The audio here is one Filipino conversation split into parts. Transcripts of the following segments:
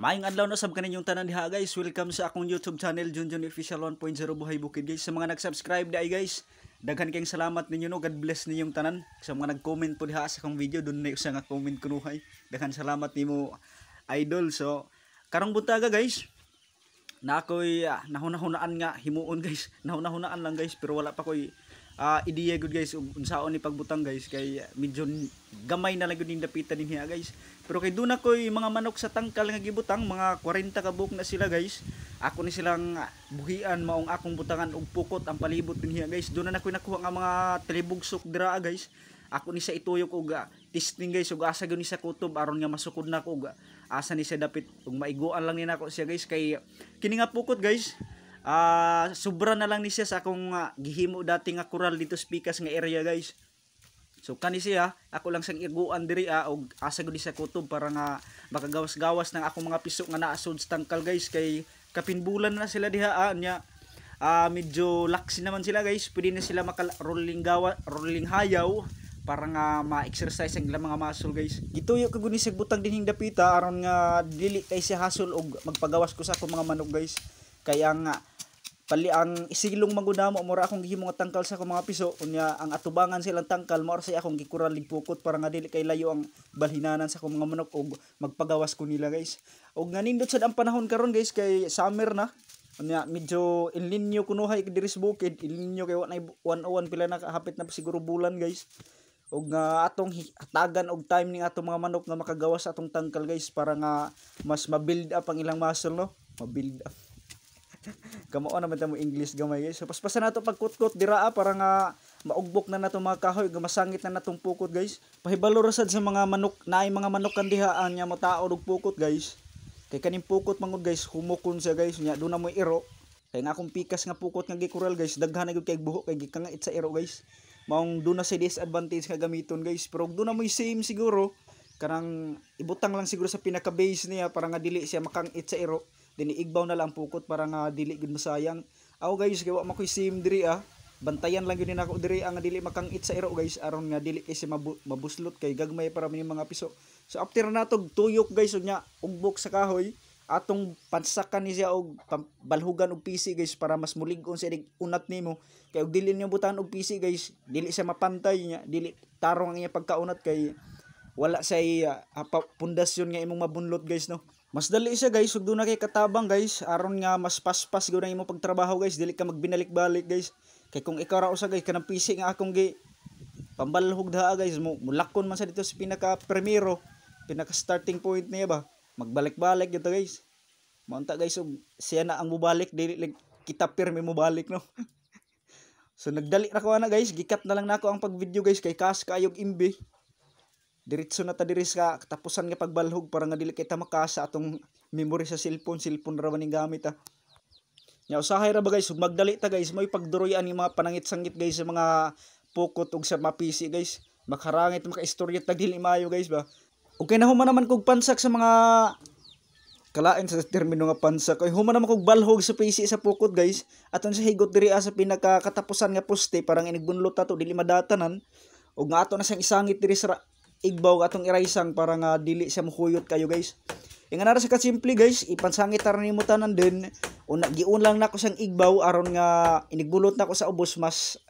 Maayong adlaw na sab kaninyong tanan diha guys. Welcome sa akong YouTube channel Junjun Official 1.0 Buhay Bukid guys. Sa mga nag-subscribe dai guys, daghan kayong salamat ninyo no. God bless ninyong tanan. Sa mga nag-comment po diha sa akong video, dun na usa nga comment kunuhay. Daghan salamat nimo idol. So karong buntaga guys, na ako'y nahuna-hunaan nga himuon guys. Nahuna-hunaan lang guys pero wala pa ko'y ideya good guys unsaon ni pagbutang guys kay medyo gamay na lang gud ning dapitan dinhi guys. Pero kay duna ko'y mga manok sa tangkal nga gibutang, mga 40 ka buok na sila guys. Ako ni silang buhian maong akong butangan og pukot ang palibot dinhi guys. Duna na ko'y nakuha nga mga talibugsok dira guys. Ako ni sa ituyok og testing guys ug asa gyud ni sa kutob aron nga masukod na ko og asa ni sa dapit ug maiguan lang ni nako siya guys kay kini nga pukot guys. Sobra na lang ni siya sa akong gihimo dati nga kural dito sa Pikas nga area guys. So kani siya ako lang sang iguan diri og asa gud sa kutob para nga makagawas-gawas ng akong mga piso nga naasod sa tangkal guys kay kapinbulan na sila diha nya. Medyo laksi naman sila guys. Pwede na sila maka-rolling hayaw para nga ma-exercise ang ilang mga muscle guys. Gituyo ko guni sa butang dinhing dapita aron nga dili kay siya hasol og magpagawas ko sa akong mga manok guys. Kaya nga pali ang isilong maguna mo mura akong gihimo nga tangkal sa akong mga piso unya ang atubangan silang tangkal mao sa akong gikural pukot para nga dili kay layo ang balhinanan sa akong mga manok og magpagawas ko nila guys. Og nga nindot sad ang panahon karon guys kay summer na. Unya medyo El Nino kunuhay diri sa bukid. El Nino kay wa na 101 pila na hapit na siguro bulan guys. Og atong hatagan og time ning atong mga manok nga makagawas sa atong tangkal guys para nga mas ma-build up ang ilang muscle no. Ma-build up. Kamao naman ta mo English gamay guys. So paspasan nato pagkutkot dira para nga maugbok na nato mga kahoy ug masangit na natong pukot guys. Pahibalo ra sad sa mga manok naay mga manok kan diha nya mataod og pukot guys. Kay kaning pukot mangod guys humukon siya guys nya do na mo iro. Kay nga akong pikas nga pukot nga gikural guys daghan na gyud kay buhok kay gikangait sa iro guys. Maong do na sa disadvantage nga gamiton guys pero do na mo same siguro kanang ibutang lang siguro sa pinaka base niya para nga dili siya makangit sa iro. Dini igbaw na lang pukot para nga dili gud masayang. Aw guys kay wa makoy sim diri Bantayan lang gyud nako diri ang dili makangit sa iro guys aron nga dili kay si mabuslot kay gagmay para mi mga piso. So after natog tuyok guys unya ugbok sa kahoy atong pansakan ni siya og balhugan og pisi guys para mas mulig-on sa unat nimo. Kay og dili niyo butan og pisi guys dili siya mapantay nya dili tarong ang iya pagkaunat kay wala say pundasyon nga imong mabunlot guys no. Mas dali siya guys ug do na kay katabang guys aron nga mas paspas gyud ang imong pagtrabaho guys dili ka magbinalik-balik guys. Kay kung ikaw ra usa guys kanang PC nga akong gi pambalhog daha guys mulakon man sa dito sa pinaka primero pinaka starting point niya ba magbalik-balik gyud guys. Maunta guys ug siya na ang mubalik dili kita pirmi mo balik no. So nagdali ra ko ana guys gikat na lang nako ang pagvideo guys kay kas kaayog imbi. Diretso na ta diri sa katapusan nga pagbalhog para nga dili kay ta makasa atong memory sa cellphone ra man ning gamit Nya usahay ra ba guys ug magdali ta guys may pagduroyan ni mga panangit-sangit guys sa mga pukot ug sa mapisi guys. Makarangit makaistorya tag dili maayo guys ba. Ug kay nahuman naman kog pansak sa mga kalain sa termino nga pansak. Kay human naman kog balhog sa PC sa pukot guys. Aton sa higot diri sa pinaka katapusan nga poste parang inigbunlot ato dili madatanan. Ug nga ato na siyang isangit diri sa igbaw atong iraisang para nga dili siya mohuyot kayo guys. Nga nara sa kasimple guys, ipansangit ra nimo tanan din. Una giun lang nako sang igbaw aron nga inigbulot nako sa ubos mas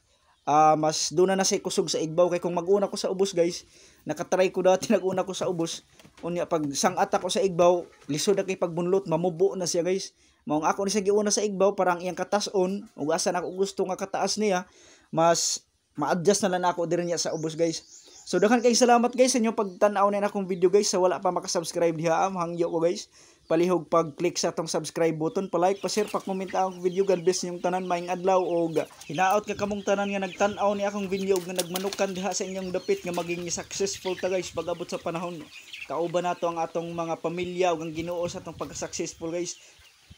duna na say kusog sa igbaw kay kung maguna ko sa ubos guys, nakatry ko dati naguna ko sa ubos. Unya pag sangat ako sa igbaw, lisod na kay pagbunlot mamubo na siya guys. Maong ako ni sa giuna sa igbaw parang iyang katason ug asa na ako gusto nga kataas niya, mas ma-adjust na lang ako diri niya sa ubos guys. So daghan kay salamat guys sa inyo pagtan-aw na akong video guys. Sa wala pa maka-subscribe diha hangyo ko guys. Palihog pag-click sa atong subscribe button, pa-like, pa-share, pa-comment ang video. God bless ninyong tanan maayong adlaw og hinaot ka kamong tanan nga nagtan-aw ni akong video ug nga nagmanukan diha sa inyong dapit nga maging successful ta guys pag-abot sa panahon. Kauban nato ang atong mga pamilya ug ang Ginoo sa atong pagka-successful guys.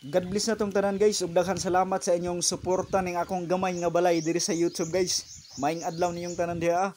God bless natong tanan guys ug daghan salamat sa inyong suporta ning akong gamay nga balay diri sa YouTube guys. Maayong adlaw ninyong tanan diha.